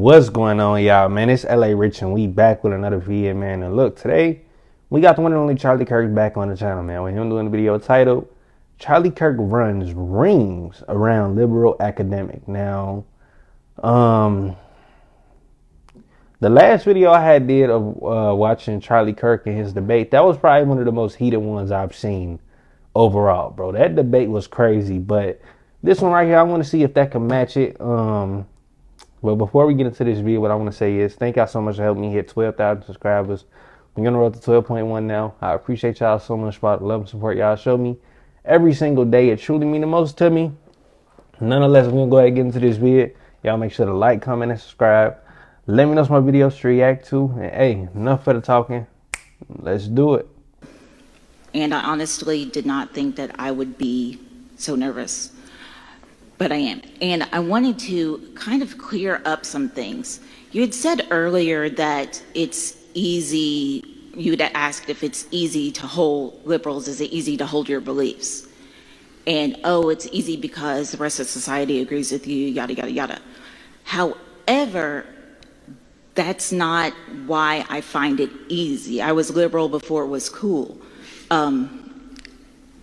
What's going on, y'all, man? It's LA Rich and we back with another video, man. And look, today we got the one and only Charlie Kirk back on the channel, man, with him doing a video titled Charlie Kirk Runs Rings Around Liberal Academic. Now, the last video I did of watching Charlie Kirk and his debate, that was probably one of the most heated ones I've seen overall, bro. That debate was crazy, but this one right here, I want to see if that can match it. But before we get into this video, what I want to say is thank y'all so much for helping me hit 12,000 subscribers. We're on the road to 12.1 now. I appreciate y'all so much for the love and support y'all show me every single day. It truly means the most to me. Nonetheless, I'm going to go ahead and get into this video. Y'all make sure to like, comment, and subscribe. Let me know some more videos to react to. And hey, enough for the talking. Let's do it. And I honestly did not think that I would be so nervous. But I am. And I wanted to kind of clear up some things. You had said earlier that it's easy, you had asked if it's easy to hold liberals, is it easy to hold your beliefs? And, oh, it's easy because the rest of society agrees with you, yada, yada, yada. However, that's not why I find it easy. I was liberal before it was cool.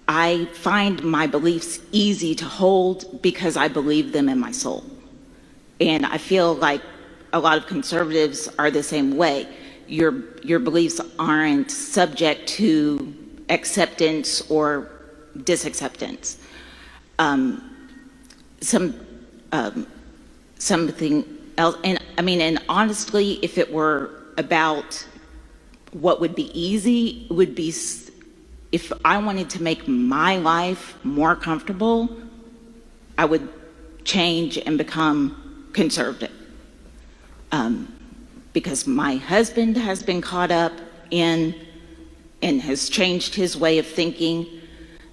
I find my beliefs easy to hold because I believe them in my soul. And I feel like a lot of conservatives are the same way. Your beliefs aren't subject to acceptance or disacceptance. Something else, and I mean, and honestly, if it were about what would be easy, it would be if I wanted to make my life more comfortable, I would change and become conservative. Because my husband has been caught up in and has changed his way of thinking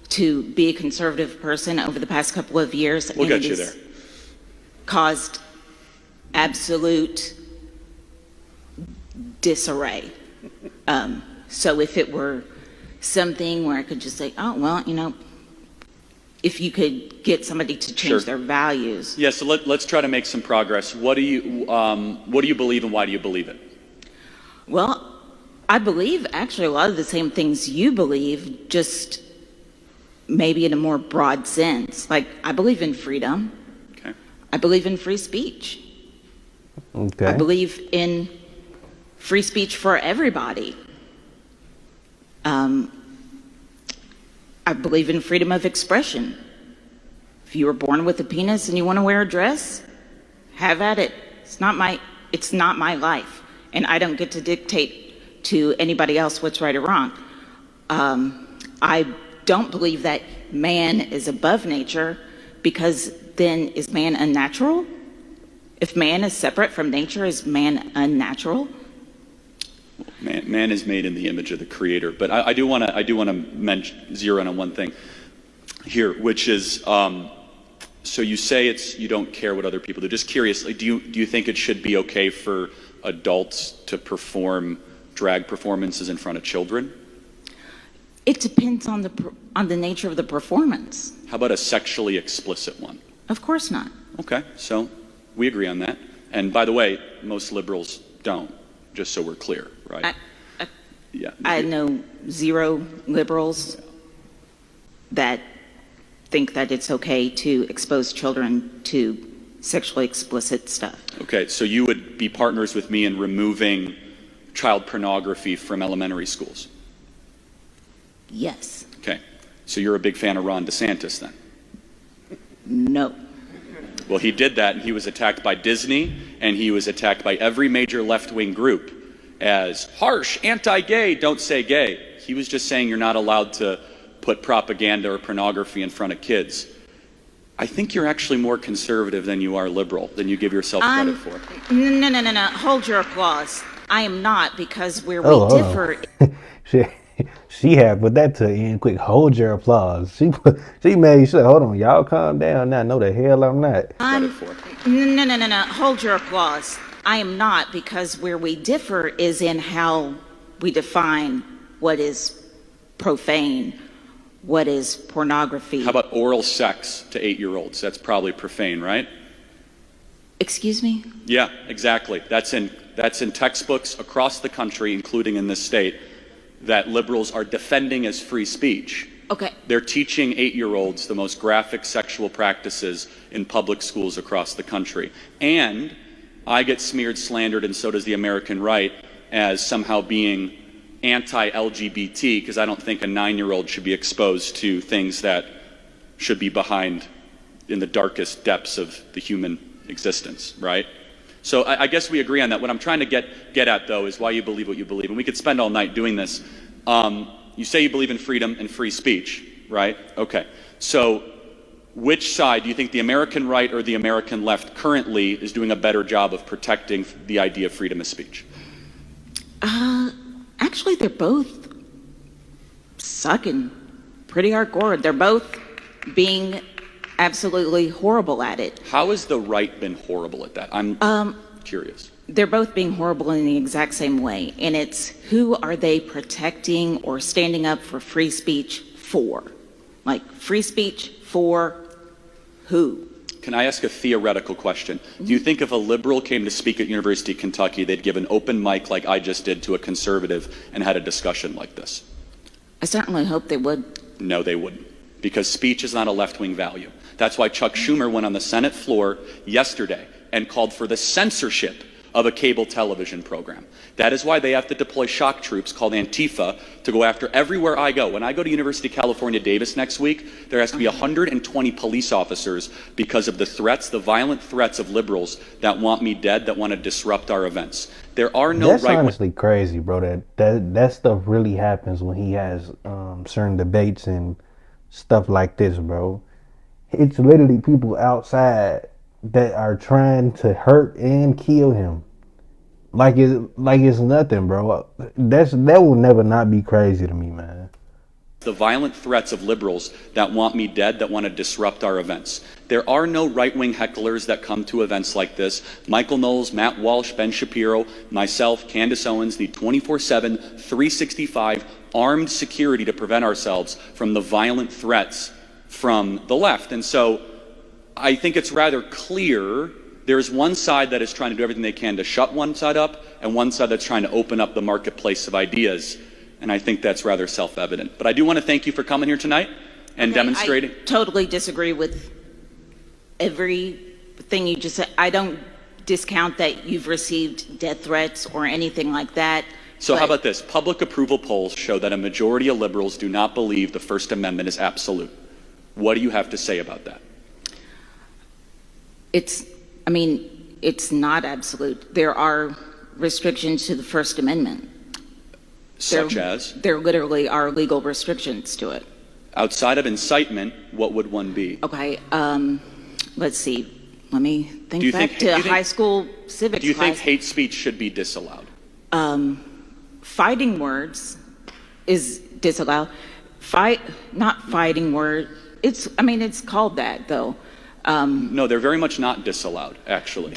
to be a conservative person over the past couple of years. We'll get you there. Caused absolute disarray. So if it were something where I could just say, oh, well, you know, if you could get somebody to change their values. Yeah, so let's try to make some progress. What do you believe and why do you believe it? Well, I believe actually a lot of the same things you believe, just maybe in a more broad sense. Like, I believe in freedom. Okay. I believe in free speech. Okay. I believe in free speech for everybody. I believe in freedom of expression. If you were born with a penis and you want to wear a dress, have at it. It's not my life, and I don't get to dictate to anybody else what's right or wrong. I don't believe that man is above nature, because then is man unnatural? If man is separate from nature, is man unnatural? Man is made in the image of the Creator, but I do want to zero in on one thing here, which is so you say you don't care what other people do. Just curiously, do you think it should be okay for adults to perform drag performances in front of children? It depends on the nature of the performance. How about a sexually explicit one? Of course not. Okay, so we agree on that. And by the way, most liberals don't. Just so we're clear, right? I know zero liberals that think that it's okay to expose children to sexually explicit stuff. Okay, so you would be partners with me in removing child pornography from elementary schools? Yes. Okay, so you're a big fan of Ron DeSantis then? No. Well, he did that, and he was attacked by Disney, and he was attacked by every major left-wing group as harsh, anti-gay, don't say gay. He was just saying you're not allowed to put propaganda or pornography in front of kids. I think you're actually more conservative than you are liberal, than you give yourself credit for. No. Hold your applause. I am not, because where we differ... She had put that to end quick. Hold your applause. She made sure. Hold on, y'all calm down now. No, the hell I'm not. No. Hold your applause. I am not, because where we differ is in how we define what is profane, what is pornography. How about oral sex to 8-year-olds? That's probably profane, right? Excuse me? Yeah, exactly. That's in textbooks across the country, including in this state, that liberals are defending as free speech. Okay. They're teaching 8-year-olds the most graphic sexual practices in public schools across the country. And I get smeared, slandered, and so does the American right as somehow being anti-LGBT because I don't think a 9-year-old should be exposed to things that should be behind in the darkest depths of the human existence, right? So I guess we agree on that. What I'm trying to get at, though, is why you believe what you believe. And we could spend all night doing this. You say you believe in freedom and free speech, right? Okay. So which side do you think the American right or the American left currently is doing a better job of protecting the idea of freedom of speech? Actually, they're both sucking pretty hardcore. They're both being absolutely horrible at it. How has the right been horrible at that? I'm curious. They're both being horrible in the exact same way. And it's who are they protecting or standing up for free speech for? Like, free speech for who? Can I ask a theoretical question? Do you think if a liberal came to speak at University of Kentucky, they'd give an open mic like I just did to a conservative and had a discussion like this? I certainly hope they would. No, they wouldn't. Because speech is not a left-wing value. That's why Chuck Schumer went on the Senate floor yesterday and called for the censorship of a cable television program. That is why they have to deploy shock troops called Antifa to go after everywhere I go. When I go to University of California, Davis next week, there has to be 120 police officers because of the threats, the violent threats of liberals that want me dead, that want to disrupt our events. There are no That's honestly crazy, bro. That stuff really happens when he has certain debates and stuff like this, bro. It's literally people outside that are trying to hurt and kill him. Like it's nothing, bro. That will never not be crazy to me, man. The violent threats of liberals that want me dead, that want to disrupt our events. There are no right-wing hecklers that come to events like this. Michael Knowles, Matt Walsh, Ben Shapiro, myself, Candace Owens need 24/7, 365 armed security to prevent ourselves from the violent threats from the left. And so I think it's rather clear there's one side that is trying to do everything they can to shut one side up and one side that's trying to open up the marketplace of ideas. And I think that's rather self-evident. But I do want to thank you for coming here tonight and demonstrating. I totally disagree with everything you just said. I don't discount that you've received death threats or anything like that. So how about this? Public approval polls show that a majority of liberals do not believe the First Amendment is absolute. What do you have to say about that? It's not absolute. There are restrictions to the First Amendment. Such as? There literally are legal restrictions to it. Outside of incitement, what would one be? Okay, let's see. Let me think back to high school civics class. Do you think hate speech should be disallowed? Fighting words is disallowed. Not fighting word. It's called that though. No, they're very much not disallowed, actually.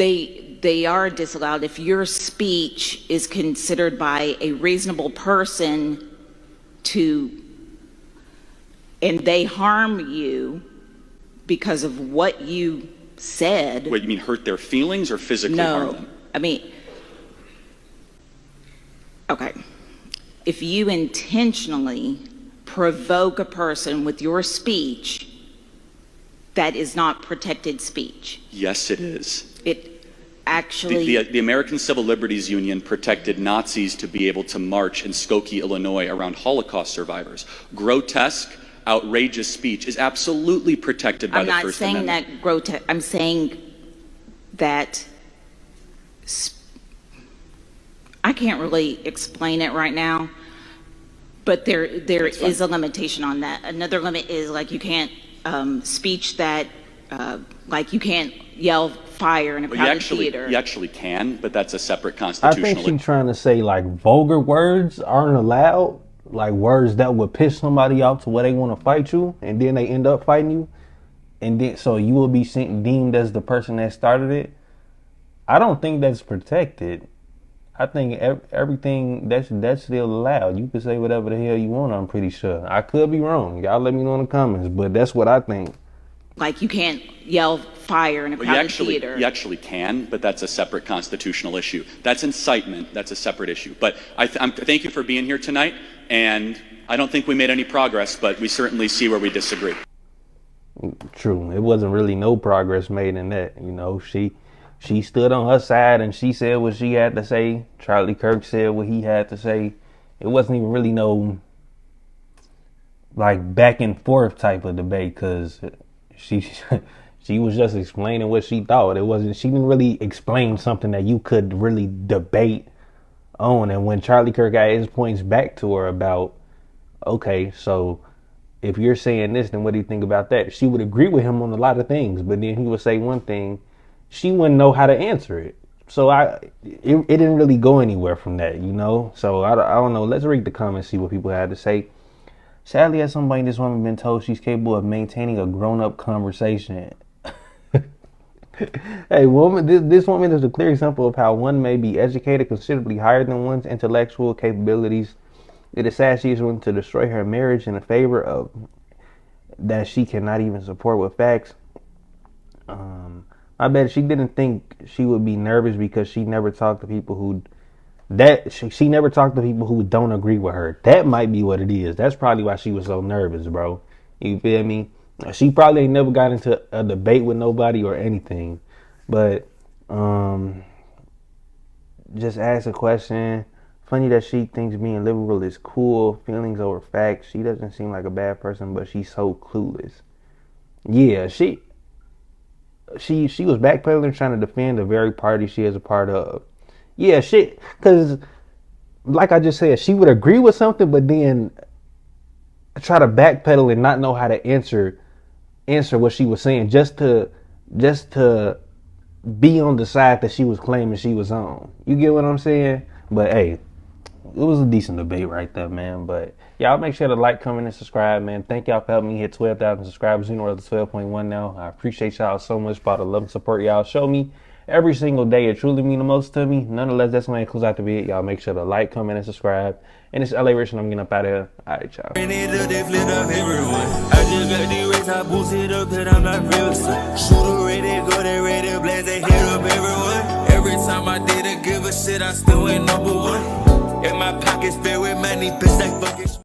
They are disallowed if your speech is considered by a reasonable person and they harm you because of what you said. Wait, you mean hurt their feelings or physically harm them? Okay. If you intentionally provoke a person with your speech, that is not protected speech. Yes, it is. It actually... The American Civil Liberties Union protected Nazis to be able to march in Skokie, Illinois around Holocaust survivors. Grotesque, outrageous speech is absolutely protected by the First Amendment. I'm not saying that grotesque. I'm saying that... I can't really explain it right now, but there is a limitation on that. Another limit is like you can't speech that like you can't yell fire in a crowded theater. You actually can, but that's a separate constitutional. I think she's trying to say like vulgar words aren't allowed, like words that would piss somebody off to where they want to fight you, and then they end up fighting you, and then so you will be deemed as the person that started it. I don't think that's protected. I think everything that's still allowed. You can say whatever the hell you want, I'm pretty sure. I could be wrong. Y'all let me know in the comments, but that's what I think. Like you can't yell fire in a Well, crowded theater. you actually can, but that's a separate constitutional issue. That's incitement. That's a separate issue. But thank you for being here tonight, and I don't think we made any progress, but we certainly see where we disagree. True. It wasn't really no progress made in that. You know, she stood on her side and she said what she had to say. Charlie Kirk said what he had to say. It wasn't even really no like back and forth type of debate, because she was just explaining what she thought. She didn't really explain something that you could really debate on. And when Charlie Kirk got his points back to her about, okay, so if you're saying this, then what do you think about that? She would agree with him on a lot of things, but then he would say one thing, she wouldn't know how to answer it. So it didn't really go anywhere from that, you know? So I don't know. Let's read the comments, see what people had to say. Sadly, as somebody, this woman been told she's capable of maintaining a grown-up conversation. Hey, woman, this woman is a clear example of how one may be educated considerably higher than one's intellectual capabilities. It is sad she is willing to destroy her marriage in favor of that she cannot even support with facts. I bet she didn't think she would be nervous because she never talked to people who she never talked to people who don't agree with her. That might be what it is. That's probably why she was so nervous, bro. You feel me? She probably ain't never got into a debate with nobody or anything. But just ask a question. Funny that she thinks being liberal is cool. Feelings over facts. She doesn't seem like a bad person, but she's so clueless. Yeah, she was backpedaling, trying to defend the very party she is a part of. Yeah, shit. Because, like I just said, she would agree with something, but then try to backpedal and not know how to answer what she was saying, just to be on the side that she was claiming she was on. You get what I'm saying? But hey, it was a decent debate right there, man. But y'all make sure to like, comment, and subscribe, man. Thank y'all for helping me hit 12,000 subscribers. You know, we're at 12.1 now. I appreciate y'all so much for all the love and support y'all show me every single day. It truly means the most to me. Nonetheless, that's when it close out the video. Y'all make sure to like, comment, and subscribe. And it's LA Rich, and I'm getting up out of here. All right, y'all. Every time I did a give a shit, I still ain't number one. In my pockets filled with money, bitch, like fucking.